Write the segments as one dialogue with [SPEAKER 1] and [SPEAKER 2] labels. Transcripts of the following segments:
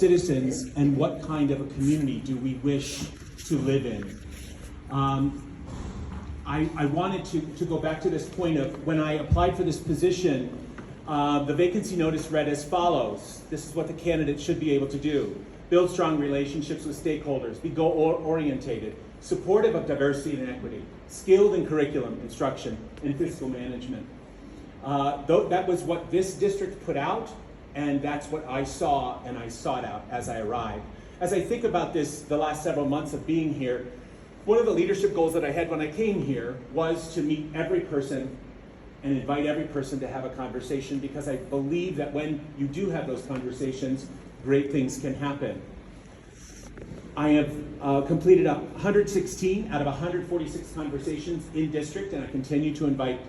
[SPEAKER 1] citizens and what kind of a community do we wish to live in. I wanted to go back to this point of when I applied for this position, the vacancy notice read as follows. This is what the candidate should be able to do. Build strong relationships with stakeholders, be goal-orientated, supportive of diversity and equity, skilled in curriculum instruction and fiscal management. That was what this district put out, and that's what I saw and I sought out as I arrived. As I think about this, the last several months of being here, one of the leadership goals that I had when I came here was to meet every person and invite every person to have a conversation, because I believe that when you do have those conversations, great things can happen. I have completed 116 out of 146 conversations in district, and I continue to invite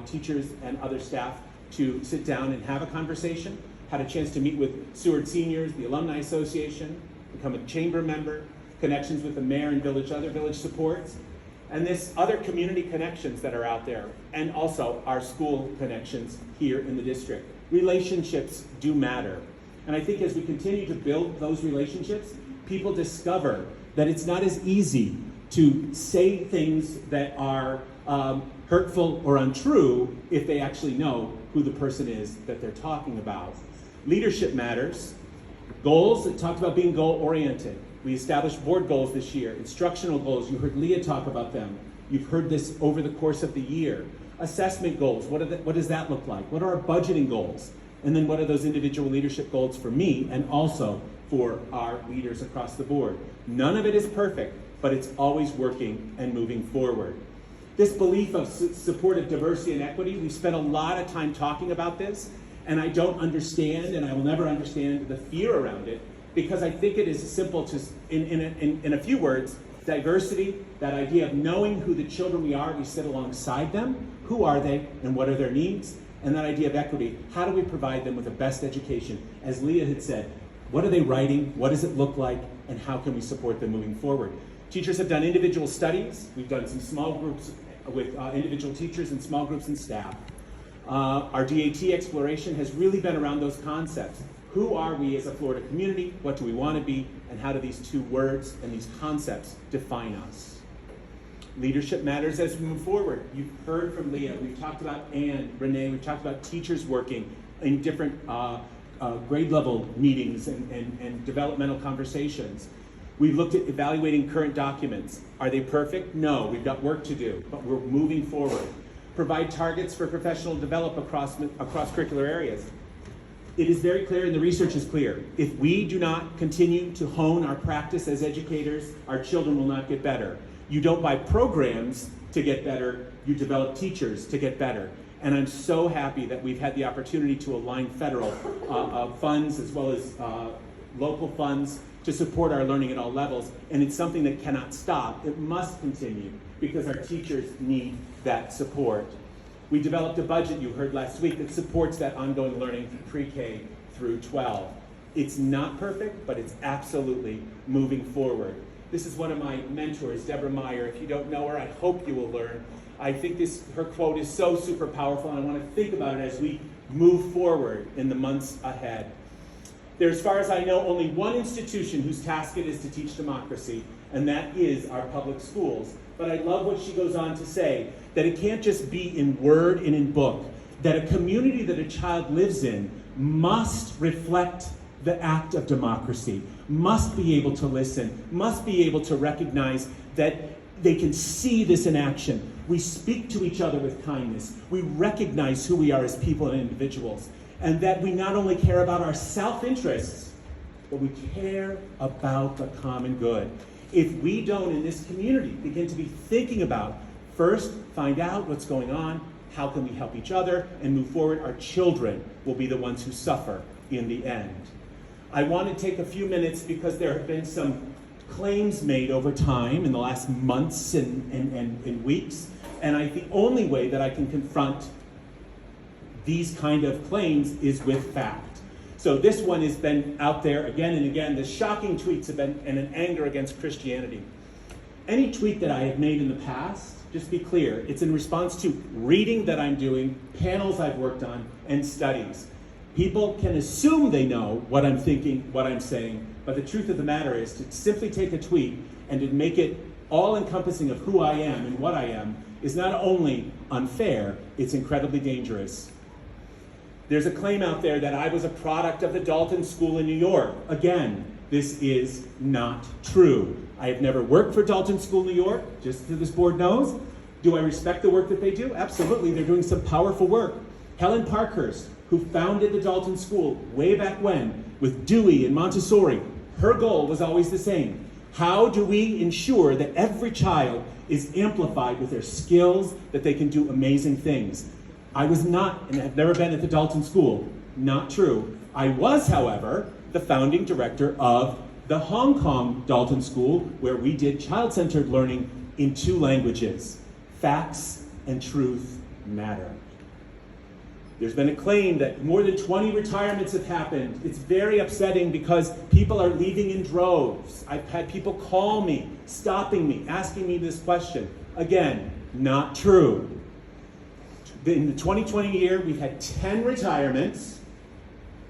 [SPEAKER 1] teachers and other staff to sit down and have a conversation. Had a chance to meet with Seward Seniors, the Alumni Association, become a chamber member, connections with the mayor and other village supports, and this other community connections that are out there, and also our school connections here in the district. Relationships do matter. And I think as we continue to build those relationships, people discover that it's not as easy to say things that are hurtful or untrue if they actually know who the person is that they're talking about. Leadership matters. Goals, it talked about being goal-oriented. We established board goals this year, instructional goals. You heard Leah talk about them. You've heard this over the course of the year. Assessment goals, what does that look like? What are our budgeting goals? And then what are those individual leadership goals for me and also for our leaders across the board? None of it is perfect, but it's always working and moving forward. This belief of support of diversity and equity, we've spent a lot of time talking about this, and I don't understand, and I will never understand the fear around it, because I think it is simple to, in a few words, diversity, that idea of knowing who the children we are, we sit alongside them, who are they and what are their needs, and that idea of equity, how do we provide them with the best education? As Leah had said, what are they writing, what does it look like, and how can we support them moving forward? Teachers have done individual studies. We've done some small groups with individual teachers and small groups and staff. Our DAT exploration has really been around those concepts. Who are we as a Florida community? What do we want to be? And how do these two words and these concepts define us? Leadership matters as we move forward. You've heard from Leah. We've talked about Ann, Renee. We've talked about teachers working in different grade level meetings and developmental conversations. We've looked at evaluating current documents. Are they perfect? No, we've got work to do, but we're moving forward. Provide targets for professional development across curricular areas. It is very clear, and the research is clear. If we do not continue to hone our practice as educators, our children will not get better. You don't buy programs to get better, you develop teachers to get better. And I'm so happy that we've had the opportunity to align federal funds as well as local funds to support our learning at all levels. And it's something that cannot stop. It must continue because our teachers need that support. We developed a budget, you heard last week, that supports that ongoing learning from pre-K through 12. It's not perfect, but it's absolutely moving forward. This is one of my mentors, Deborah Meyer. If you don't know her, I hope you will learn. I think her quote is so super powerful, and I want to think about it as we move forward in the months ahead. There's, as far as I know, only one institution whose task it is to teach democracy, and that is our public schools. But I love what she goes on to say, that it can't just be in word and in book, that a community that a child lives in must reflect the act of democracy, must be able to listen, must be able to recognize that they can see this in action. We speak to each other with kindness. We recognize who we are as people and individuals, and that we not only care about our self-interests, but we care about the common good. If we don't, in this community, begin to be thinking about, first, find out what's going on, how can we help each other, and move forward, our children will be the ones who suffer in the end. I want to take a few minutes because there have been some claims made over time in the last months and weeks, and the only way that I can confront these kind of claims is with fact. So this one has been out there again and again. The shocking tweets have been and an anger against Christianity. Any tweet that I have made in the past, just be clear, it's in response to reading that I'm doing, panels I've worked on, and studies. People can assume they know what I'm thinking, what I'm saying, but the truth of the matter is to simply take a tweet and to make it all-encompassing of who I am and what I am is not only unfair, it's incredibly dangerous. There's a claim out there that I was a product of the Dalton School in New York. Again, this is not true. I have never worked for Dalton School New York, just so this board knows. Do I respect the work that they do? Absolutely, they're doing some powerful work. Helen Parkhurst, who founded the Dalton School way back when with Dewey and Montessori, her goal was always the same. How do we ensure that every child is amplified with their skills, that they can do amazing things? I was not, and have never been at the Dalton School. Not true. I was, however, the founding director of the Hong Kong Dalton School, where we did child-centered learning in 2 languages. Facts and truth matter. There's been a claim that more than 20 retirements have happened. It's very upsetting because people are leaving in droves. I've had people call me, stopping me, asking me this question. Again, not true. In the 2020 year, we've had 10 retirements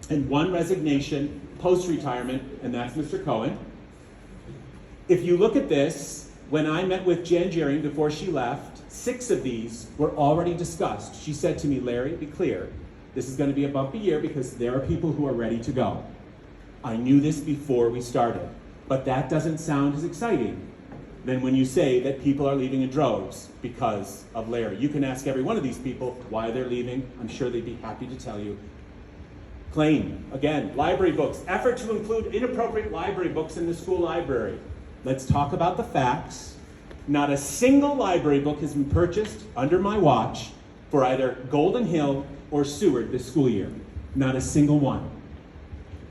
[SPEAKER 1] and 1 resignation post-retirement, and that's Mr. Cohen. If you look at this, when I met with Jan Jering before she left, 6 of these were already discussed. She said to me, Larry, be clear, this is going to be a bumpy year because there are people who are ready to go. I knew this before we started, but that doesn't sound as exciting than when you say that people are leaving in droves because of Larry. You can ask every one of these people why they're leaving. I'm sure they'd be happy to tell you. Claim, again, library books. Effort to include inappropriate library books in the school library. Let's talk about the facts. Not a single library book has been purchased under my watch for either Golden Hill or Seward this school year. Not a single one.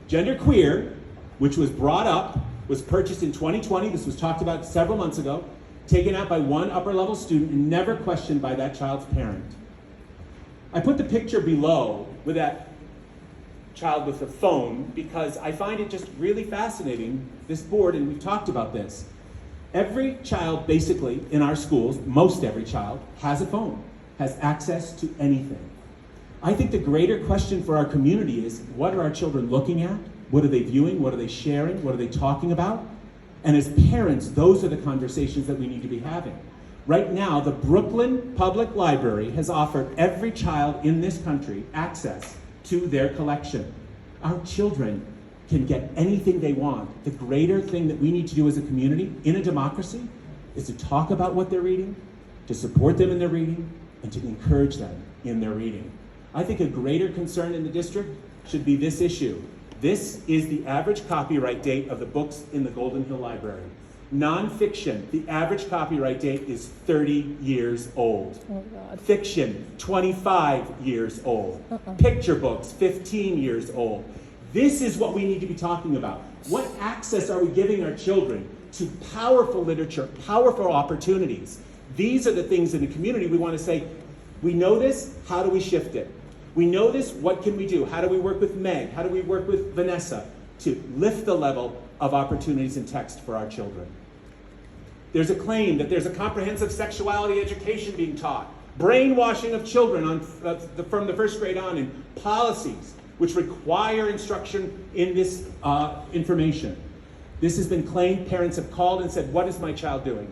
[SPEAKER 1] Genderqueer, which was brought up, was purchased in 2020. This was talked about several months ago, taken out by 1 upper-level student and never questioned by that child's parent. I put the picture below with that child with the phone because I find it just really fascinating, this board, and we've talked about this. Every child, basically, in our schools, most every child, has a phone, has access to anything. I think the greater question for our community is, what are our children looking at? What are they viewing? What are they sharing? What are they talking about? And as parents, those are the conversations that we need to be having. Right now, the Brooklyn Public Library has offered every child in this country access to their collection. Our children can get anything they want. The greater thing that we need to do as a community in a democracy is to talk about what they're reading, to support them in their reading, and to encourage them in their reading. I think a greater concern in the district should be this issue. This is the average copyright date of the books in the Golden Hill Library. Nonfiction, the average copyright date is 30 years old.
[SPEAKER 2] Oh, God.
[SPEAKER 1] Fiction, 25 years old. Picture books, 15 years old. This is what we need to be talking about. What access are we giving our children to powerful literature, powerful opportunities? These are the things in the community we want to say, we know this, how do we shift it? We know this, what can we do? How do we work with Meg? How do we work with Vanessa to lift the level of opportunities in text for our children? There's a claim that there's a comprehensive sexuality education being taught, brainwashing of children from the first grade on, in policies which require instruction in this information. This has been claimed. Parents have called and said, what is my child doing?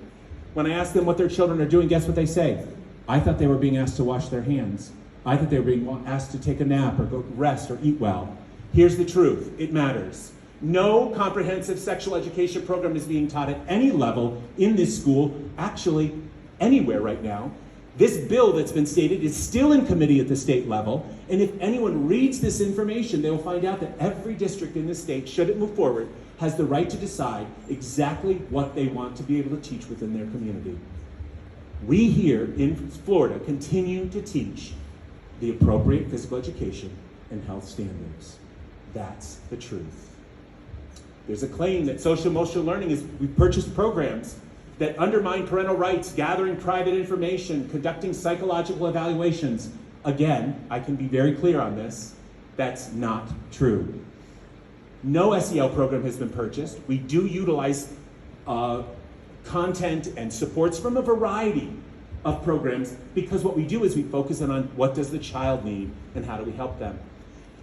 [SPEAKER 1] When I ask them what their children are doing, guess what they say? I thought they were being asked to wash their hands. I thought they were being asked to take a nap or go rest or eat well. Here's the truth. It matters. No comprehensive sexual education program is being taught at any level in this school, actually anywhere right now. This bill that's been stated is still in committee at the state level, and if anyone reads this information, they will find out that every district in the state, should it move forward, has the right to decide exactly what they want to be able to teach within their community. We here in Florida continue to teach the appropriate physical education and health standards. That's the truth. There's a claim that social-emotional learning is, we purchased programs that undermine parental rights, gathering private information, conducting psychological evaluations. Again, I can be very clear on this, that's not true. No SEL program has been purchased. We do utilize content and supports from a variety of programs because what we do is we focus on what does the child need and how do we help them.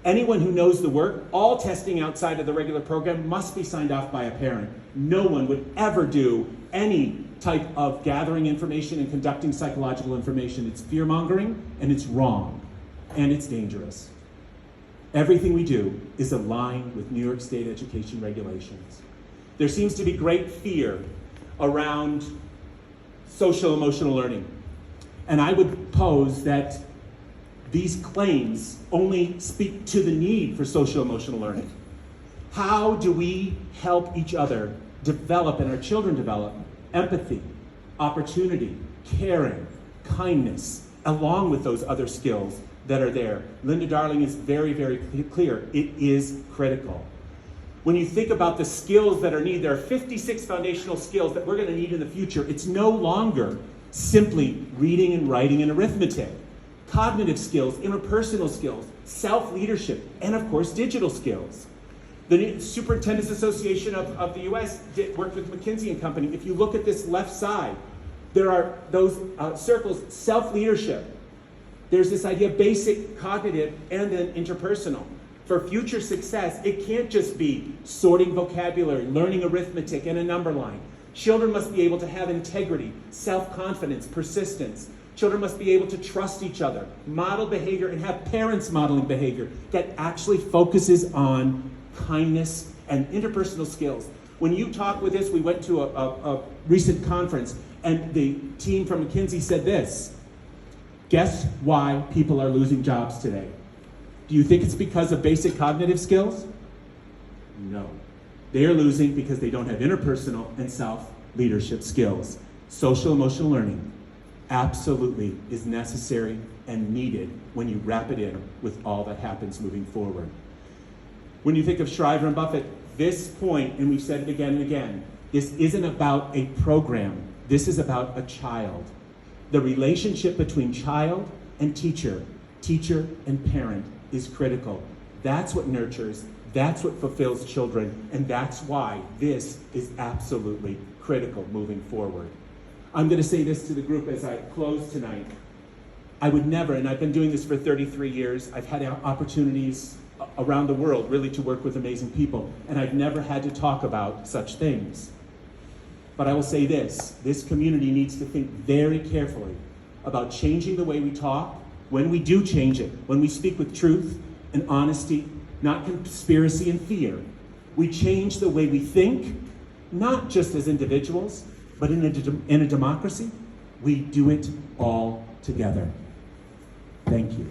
[SPEAKER 1] Anyone who knows the work, all testing outside of the regular program must be signed off by a parent. No one would ever do any type of gathering information and conducting psychological information. It's fear-mongering, and it's wrong, and it's dangerous. Everything we do is aligned with New York State education regulations. There seems to be great fear around social emotional learning. And I would pose that these claims only speak to the need for social emotional learning. How do we help each other develop, and our children develop, empathy, opportunity, caring, kindness, along with those other skills that are there? Linda Darling is very, very clear. It is critical. When you think about the skills that are needed, there are 56 foundational skills that we're going to need in the future. It's no longer simply reading and writing and arithmetic. Cognitive skills, interpersonal skills, self-leadership, and of course, digital skills. The Superintendents Association of the US worked with McKinsey and Company. If you look at this left side, there are those circles, self-leadership. There's this idea of basic cognitive and then interpersonal. For future success, it can't just be sorting vocabulary, learning arithmetic, and a number line. Children must be able to have integrity, self-confidence, persistence. Children must be able to trust each other, model behavior, and have parents modeling behavior that actually focuses on kindness and interpersonal skills. When you talk with this, we went to a recent conference, and the team from McKinsey said this: guess why people are losing jobs today? Do you think it's because of basic cognitive skills? No. They are losing because they don't have interpersonal and self-leadership skills. Social emotional learning absolutely is necessary and needed when you wrap it in with all that happens moving forward. When you think of Shriver and Buffett, this point, and we've said it again and again, this isn't about a program. This is about a child. The relationship between child and teacher, teacher and parent, is critical. That's what nurtures, that's what fulfills children, and that's why this is absolutely critical moving forward. I'm going to say this to the group as I close tonight. I would never, and I've been doing this for 33 years, I've had opportunities around the world really to work with amazing people, and I've never had to talk about such things. But I will say this community needs to think very carefully about changing the way we talk. When we do change it, when we speak with truth and honesty, not conspiracy and fear, we change the way we think, not just as individuals, but in a democracy, we do it all together. Thank you.